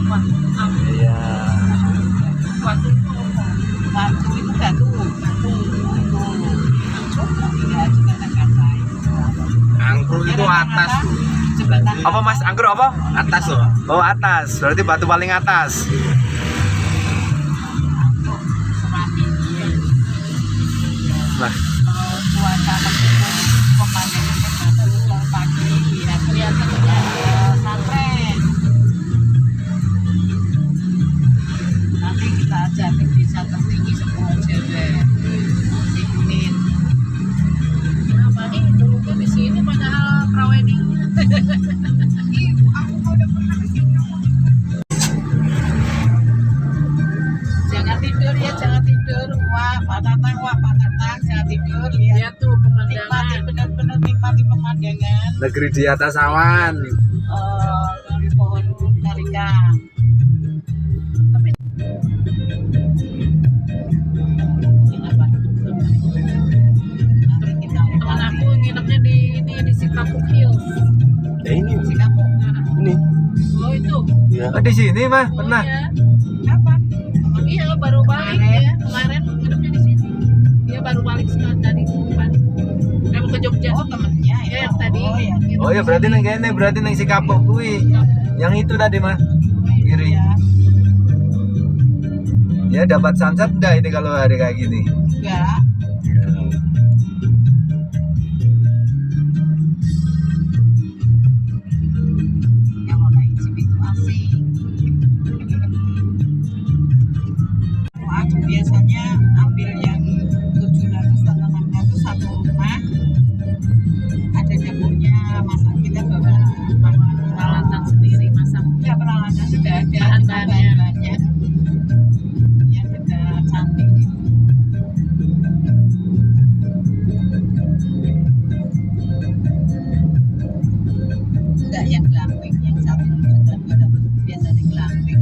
Iya. Batu itu batu. Angkruk itu atas tuh. Apa Mas? Anggrek apa? Atas loh. Oh atas, berarti batu paling atas. Nah, Cuaca mendukung pemandangan baru pagi ya kelihatan sunrise. Nanti kita ajak ke desa tertinggi semua cewek si Kunin. Nah, pagi dulu kan di sini padahal prawedding. Aku udah pernah ke sini. Jangan tidur ya, jangan tidur. Wah, Pak Tatang, jangan tidur. Lihat tuh pemandangan. Benar-benar nikmati pemandangan. negeri di atas awan. Di pohon karika. Tapi teman aku nginepnya di ini di Sikapuk Hills. Ya ini, Sikapuk. ini. Oh itu. Ya. Oh, di sini mah pernah. Oh, iya. Kapan? Iya baru balik ya kemarin nginepnya di sini. Dia baru balik sekali tadi balik. Mau ke Jogja. Oh temennya ya yang tadi. Oh ya berarti neng kene, berarti neng si kapok kui. Yang itu tadi mah kiri. Ya dapat sunset enggak ini kalau hari kayak gini? Enggak. Kalau naik jeep itu asik. Aku biasanya ambil yang 700 atau 600 satu rumah. Ada dapurnya, masak kita bawa peralatan sendiri masak. Ya peralatan sudah ada, bahan-bahannya. Ya kita cantik. Enggak yang glamping, yang 1.200.000 biasanya glamping.